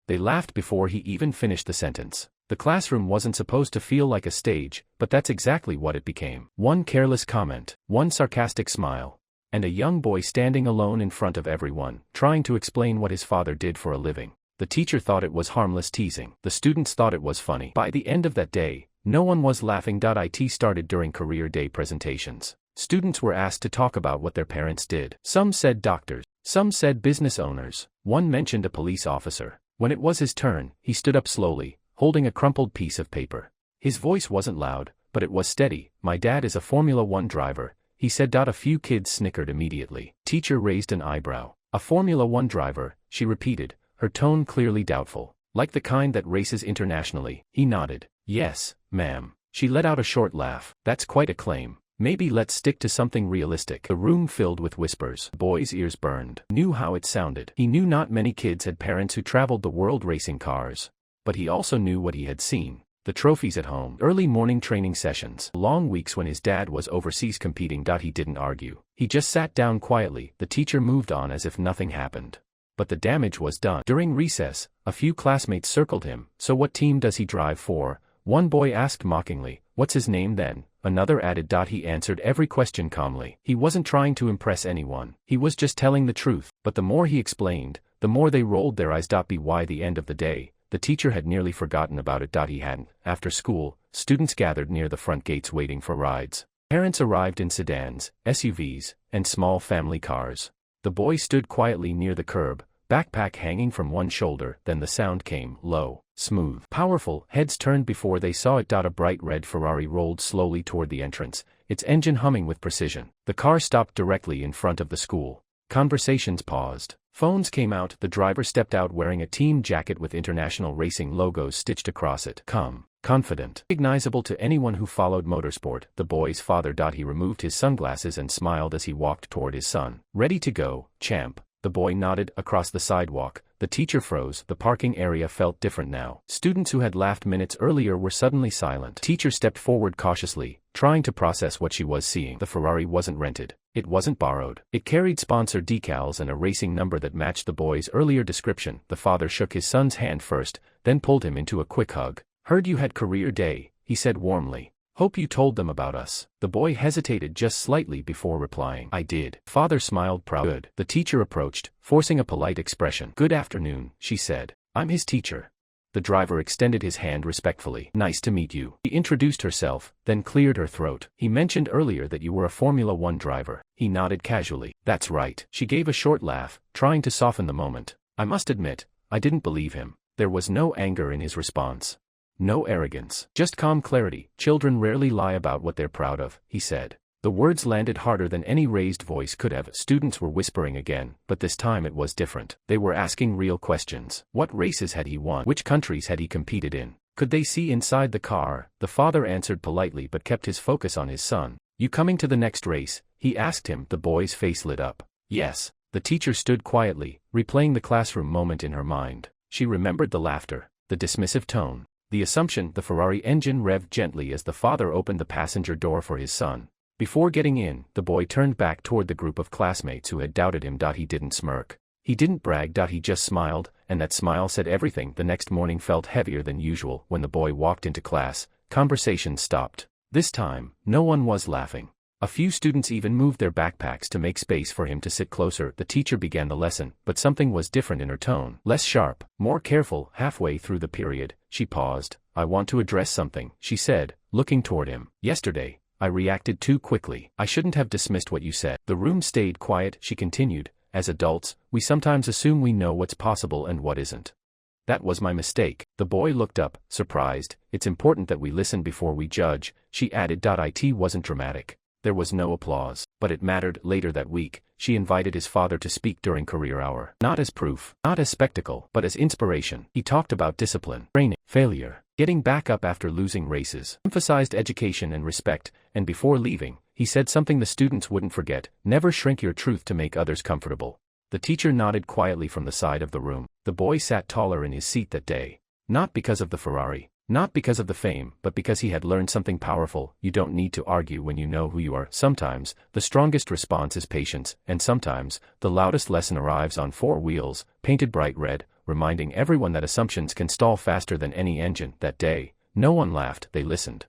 They laughed before he even finished the sentence. The classroom wasn't supposed to feel like a stage, but that's exactly what it became. One careless comment, one sarcastic smile, and a young boy standing alone in front of everyone, trying to explain what his father did for a living. The teacher thought it was harmless teasing. The students thought it was funny. By the end of that day, no one was laughing. It started during career day presentations. Students were asked to talk about what their parents did. Some said doctors, some said business owners, one mentioned a police officer. When it was his turn, he stood up slowly, holding a crumpled piece of paper. His voice wasn't loud, but it was steady. My dad is a Formula 1 driver, he said. A few kids snickered immediately. Teacher raised an eyebrow. A Formula 1 driver, she repeated, her tone clearly doubtful. Like the kind that races internationally. He nodded. Yes, ma'am. She let out a short laugh. That's quite a claim. Maybe let's stick to something realistic. The room filled with whispers. The boy's ears burned. Knew how it sounded. He knew not many kids had parents who traveled the world racing cars. But he also knew what he had seen. The trophies at home. Early morning training sessions. Long weeks when his dad was overseas competing. He didn't argue. He just sat down quietly. The teacher moved on as if nothing happened. But the damage was done. During recess, a few classmates circled him. So what team does he drive for? One boy asked mockingly. What's his name then? Another added. He answered every question calmly. He wasn't trying to impress anyone. He was just telling the truth. But the more he explained, the more they rolled their eyes. By the end of the day, the teacher had nearly forgotten about it. He hadn't. After school, students gathered near the front gates waiting for rides. Parents arrived in sedans, SUVs, and small family cars. The boy stood quietly near the curb, backpack hanging from one shoulder. Then the sound came, low, smooth, powerful. Heads turned before they saw it. A bright red Ferrari rolled slowly toward the entrance, its engine humming with precision. The car stopped directly in front of the school. Conversations paused. Phones came out. The driver stepped out wearing a team jacket with international racing logos stitched across it. Calm, confident, recognizable to anyone who followed motorsport. The boy's father. He removed his sunglasses and smiled as he walked toward his son. Ready to go, champ? The boy nodded. Across the sidewalk, the teacher froze. The parking area felt different now. Students who had laughed minutes earlier were suddenly silent. Teacher stepped forward cautiously, trying to process what she was seeing. The Ferrari wasn't rented. It wasn't borrowed. It carried sponsor decals and a racing number that matched the boy's earlier description. The father shook his son's hand first, then pulled him into a quick hug. Heard you had career day, he said warmly. Hope you told them about us. The boy hesitated just slightly before replying. I did. Father smiled proud. Good. The teacher approached, forcing a polite expression. Good afternoon, she said. I'm his teacher. The driver extended his hand respectfully. Nice to meet you. He introduced herself, then cleared her throat. He mentioned earlier that you were a Formula 1 driver. He nodded casually. That's right. She gave a short laugh, trying to soften the moment. I must admit, I didn't believe him. There was no anger in his response. No arrogance. Just calm clarity. Children rarely lie about what they're proud of, he said. The words landed harder than any raised voice could have. Students were whispering again, but this time it was different. They were asking real questions. What races had he won? Which countries had he competed in? Could they see inside the car? The father answered politely but kept his focus on his son. You coming to the next race? He asked him. The boy's face lit up. Yes. The teacher stood quietly, replaying the classroom moment in her mind. She remembered the laughter, the dismissive tone, the assumption. The Ferrari engine revved gently as the father opened the passenger door for his son. Before getting in, the boy turned back toward the group of classmates who had doubted him. He didn't smirk. He didn't brag. He just smiled, and that smile said everything. The next morning felt heavier than usual. When the boy walked into class, conversation stopped. This time, no one was laughing. A few students even moved their backpacks to make space for him to sit closer. The teacher began the lesson, but something was different in her tone. Less sharp, more careful. Halfway through the period, she paused. I want to address something, she said, looking toward him. Yesterday, I reacted too quickly. I shouldn't have dismissed what you said. The room stayed quiet. She continued, as adults, we sometimes assume we know what's possible and what isn't. That was my mistake. The boy looked up, surprised. It's important that we listen before we judge, she added. It wasn't dramatic. There was no applause, but it mattered. Later that week, she invited his father to speak during career hour. Not as proof, not as spectacle, but as inspiration. He talked about discipline, training, failure, getting back up after losing races, emphasized education and respect, and before leaving, he said something the students wouldn't forget: never shrink your truth to make others comfortable. The teacher nodded quietly from the side of the room. The boy sat taller in his seat that day. Not because of the Ferrari, not because of the fame, but because he had learned something powerful. You don't need to argue when you know who you are. Sometimes, the strongest response is patience, and sometimes, the loudest lesson arrives on 4 wheels, painted bright red, reminding everyone that assumptions can stall faster than any engine. That day, no one laughed, they listened.